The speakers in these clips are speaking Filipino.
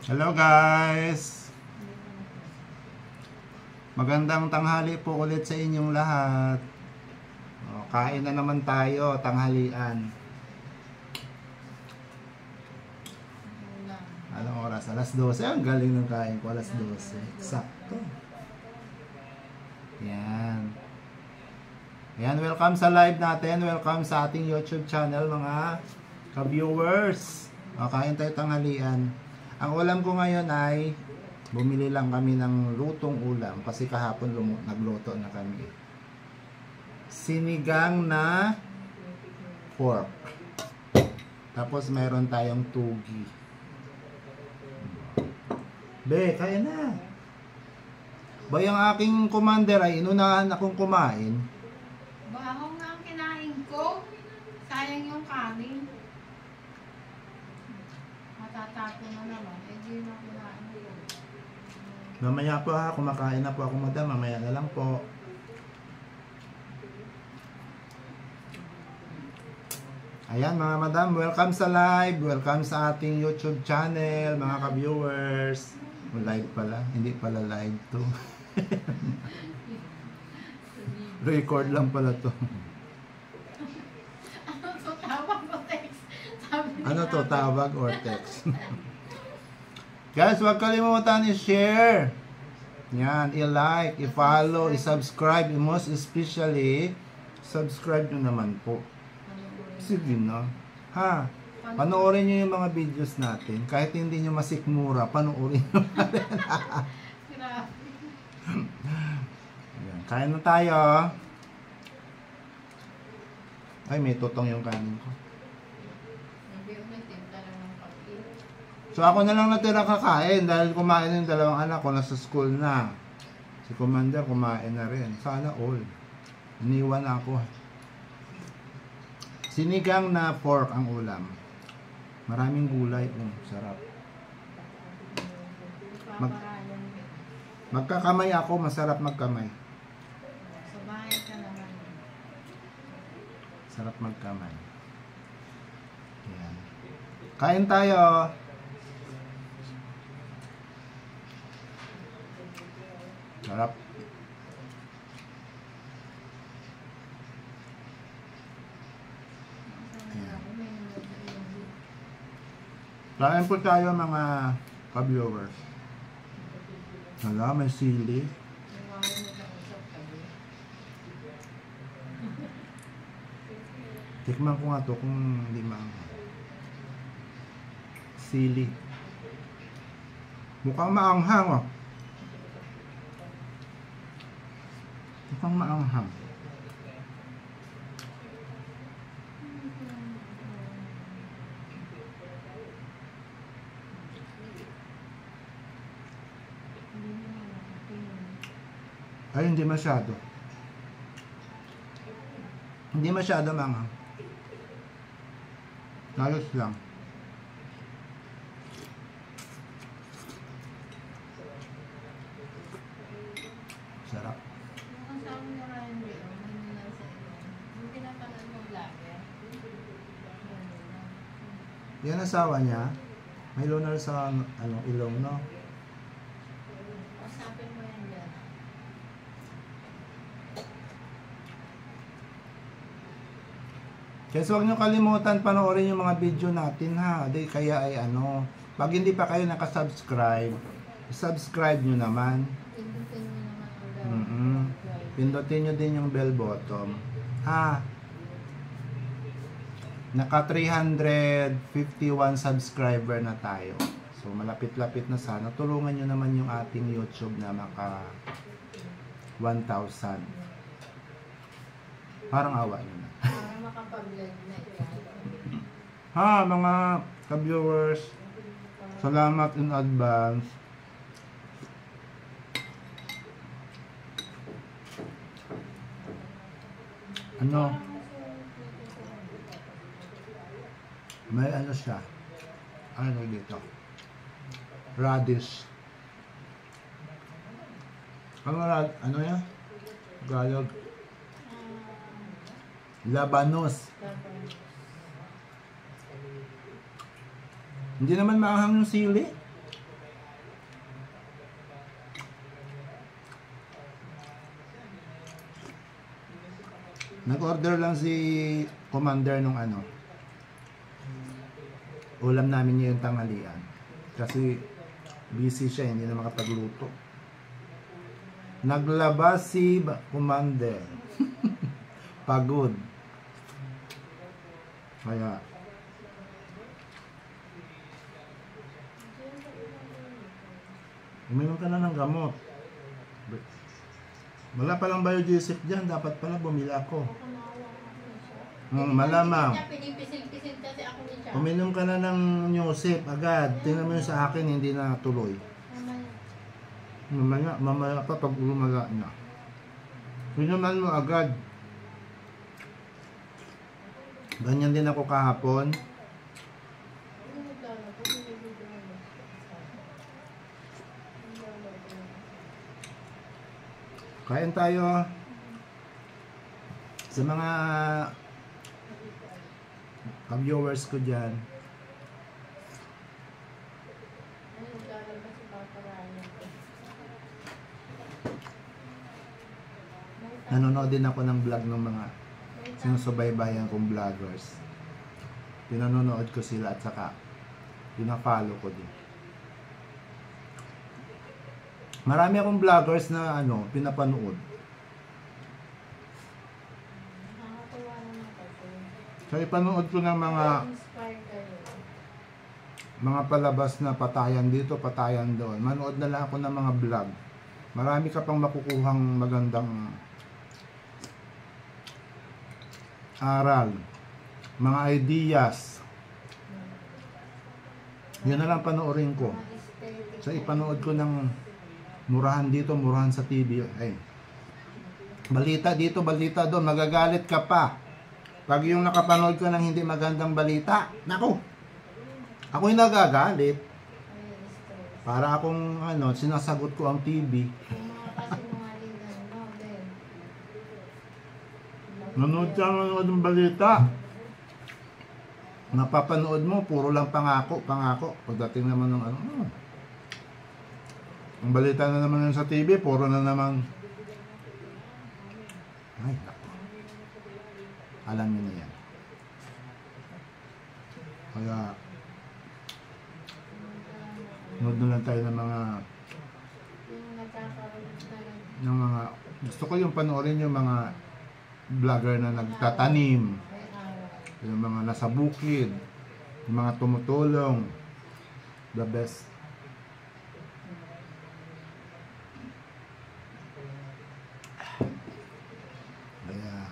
Hello guys! Magandang tanghali po ulit sa inyong lahat. Kain na naman tayo, tanghalian. Anong oras? Alas 12. Ang galing ng kain ko, alas 12. Sakto. Yan. Ayan, welcome sa live natin. Welcome sa ating YouTube channel mga ka-viewers. Kain tayo tanghalian. Ang ulam ko ngayon ay bumili lang kami ng lutong ulam kasi kahapon nagluto na kami. Sinigang na pork. Tapos meron tayong tugi. Be, kain na. Bay, ang aking commander ay inunahan akong kumain. Bahaw nga ang kinain ko. Sayang yung kanin. Matatapo na naman. Eh, di na kinain ko. Mamaya po ha, kumakain na po ako madam. Mamaya na lang po. Ayan mga madam, welcome sa live. Welcome sa ating YouTube channel, mga ka-viewers. Live pala, hindi pala live to. Record lang pala to. Ano to? Tawag o text? Ano to, tawag or text? Guys, huwag kalimutan i-share. Yan, i-like, i-follow, i-subscribe. Most especially, subscribe nyo naman po. Sige na. Ha? Panoorin nyo yung mga videos natin. Kahit hindi nyo masikmura, panoorin nyo na rin. Ayan, kain na tayo. Ay, may tutong yung kanin ko. So ako na lang natira kakain dahil kumain yung dalawang anak ko, nasa school na. Si Commander kumain na rin. Sana all. Iniwan ako. Sinigang na pork ang ulam. Maraming gulay. Sarap. Magkakamay ako. Masarap magkamay. Sabayan ka naman. Sarap magkamay. Ayan. Kain tayo. Sarap. Kain po tayo mga ka-viewers. Hala, may sili. Tikman ko nga to kung hindi maanghang. Sili. Mukhang maanghang oh. Mukhang maanghang. Ay, hindi masyado. Hindi masyado maanghang. Ayos lang. Sarap. Yung asawa ni Ryan Ray, may nilan sa iyo. Yung pinapanood mo vlogger. Yan asawa niya. May lunar sa ilong, no? Usapin mo yan dyan. Kaya huwag nyo kalimutan panoorin yung mga video natin ha. Di kaya ay pag hindi pa kayo nakasubscribe, subscribe nyo naman. Pindutin mo naman ang bell. Pindutin nyo din yung bell button. Ha? Naka 351 subscriber na tayo. So malapit-lapit na sana. Tulungan nyo naman yung ating YouTube na maka 1,000. Parang awa nyo na. Para makapag-vlog na ikaw. Ha, mga ka-viewers, salamat in advance. May siya. Ano dito? Radish. Ano yan? Galog. Labanos. Hindi naman maanghang yung sili. Nag-order lang si Commander nung ano. Ulam namin niya yung tanghalian. Kasi busy siya, hindi na makapagluto. Naglabas si Commander. Pagod. Kaya uminom ka na ng gamot. Wala palang biodiesel dyan. Dapat pala bumili ako. Malamang. Pinipisil-pisil kasi ako ni siya. Uminom ka na ng Newsip agad. Tingnan mo yung sa akin, hindi na tuloy. Mamaya pa pag lumala na. Inuman mo agad. Ganyan din ako kahapon. Kain tayo. Sa mga viewers ko dyan. Nanonood din ako ng vlog ng mga sinusubaybayan kong vloggers. Pinanonood ko sila at saka pinafollow ko din. Marami akong vloggers na ano, pinapanood. So ipanood ko ng mga palabas na patayan dito, patayan doon. Manood na lang ako ng mga vlog. Marami ka pang makukuhang magandang aral, mga ideas. Yun na lang panoorin ko. So ipanood ko ng murahan dito, murahan sa TV. Ay, balita dito, balita doon. Magagalit ka pa pag yung nakapanood ko ng hindi magandang balita. Naku, ako yung nagagalit. Para akong ano, sinasagot ko ang TV. Nanood ka ng balita. Napapanood mo, puro lang pangako, pangako. Pagdating naman ng ano, ang balita na naman sa TV, puro na naman. Ay, naku. Alam niyo na yan. Kaya, nood na lang tayo ng mga gusto ko yung panoorin yung mga vlogger na nagtatanim, yung mga nasa bukid, yung mga tumutulong. The best. Kaya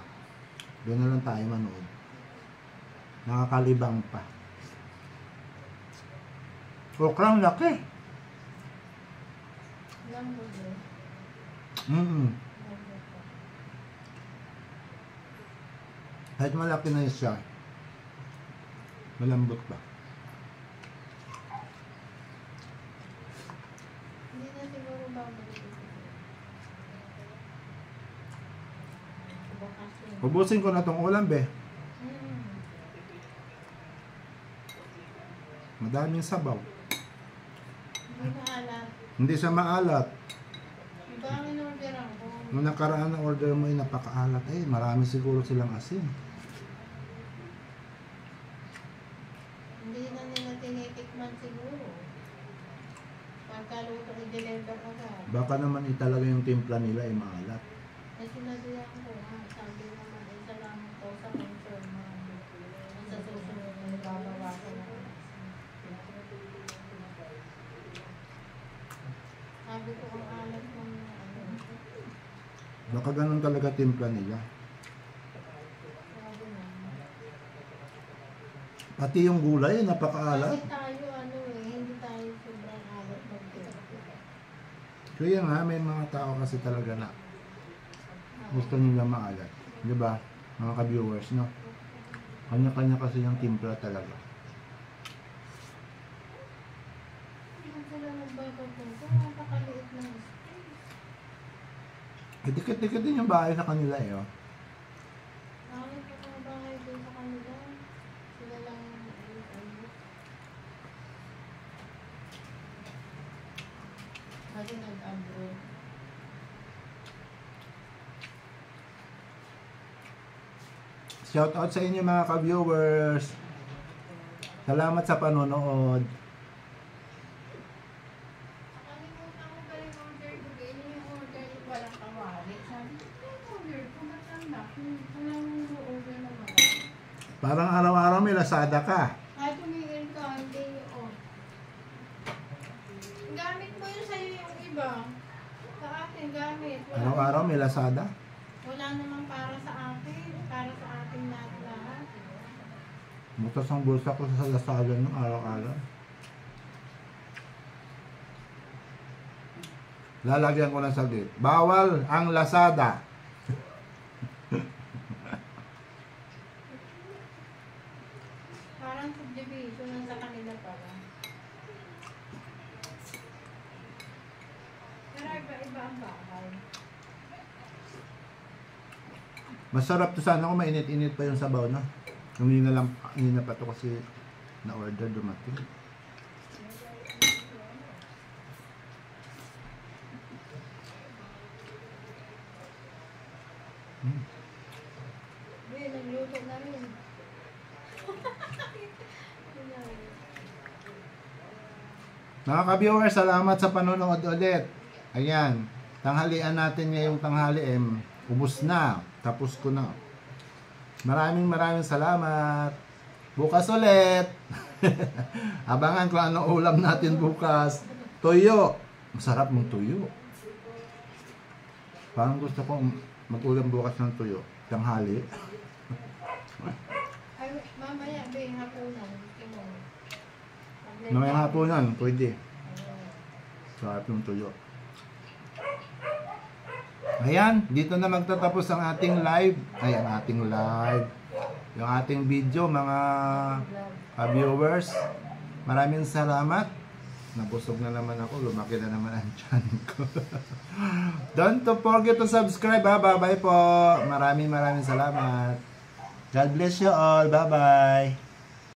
doon na lang tayo manood. Nakakalibang pa. Okrang laki. Kahit malaki na siya, malambot pa. Hindi na siguro babalik. Ubusin ko na tong ulam, be. Madaming sabaw. Hindi maalat. Hindi siya maalat. Iba ang in-orderan ko. Nung nakaraan na order mo ay napakaalat. Eh, marami siguro silang asin. Hindi na nila tinitikman siguro. Pagkaluto i-deliver agad. Baka naman talaga yung timpla nila ay maalat. Eh sinabihan ko ha, sabi naman ay salamat po sa concern mo. Sa susunod na babawasan ako. Sabi ko ang alat ng ano. Baka ganun talaga timpla nila. Sabi na. Pati yung gulay, napakaalat. Kasi tayo ano eh, hindi tayo sobrang alat mag-timpla. Kaya nga, may mga tao kasi talaga na gusto nila maalat. Di ba? Mga ka-viewers, no? Kanya-kanya kasi yung timpla talaga. Hindi sila nagbabapunta, napakaliit ng space. Dikit-dikit din yung bahay sa kanila eh, oh. Bakit pa mga bahay doon sa kanila? Sila lang ayos-ayos. Kasi nag-abroad. Shout out sa inyo mga ka-viewers. Salamat sa panonood. Nakalimutan ko pala yung order ko. Ganyan yung order ko walang kawali. Sabi ko, yung order ko, ba't ang laki? Walang order naman. Parang araw-araw may Lazada ka. Kahit tumigil ka, hindi yun. Gamit mo yun sa'yo yung iba. Sa akin, gamit. Araw-araw may Lazada. Wala namang para sa akin. Para sa ating lahat. Butas ang bulsa ko sa Lazada ng araw-araw. Lalagyan ko ng saglit. Bawal ang Lazada. Parang subdivision lang sa kanila pala. Pero iba-iba ang bahay. Masarap to sana kung mainit-init pa yung sabaw na. Hindi na pa to kasi na-order dumating. Hindi, nagluto na rin. Mga ka-viewers, salamat sa panonood ulit. Ayan, tanghalian natin ngayong tanghali ubos na. Tapos ko na. Maraming salamat. Bukas ulit. Abangan ko anong ulam natin bukas. Tuyo. Masarap mong tuyo. Parang gusto kong mag-ulam bukas ng tuyo. Tanghali. Ay, mamaya, be, hapunan. Mamaya hapunan, pwede. Sarap yung tuyo. Ayan, dito na magtatapos ang ating live. Ay, ang ating live. Yung ating video, mga viewers. Maraming salamat. Nabusog na naman ako. Lumaki na naman ang tiyan ko. Don't forget to subscribe, ha. Bye-bye po. Maraming salamat. God bless you all. Bye-bye.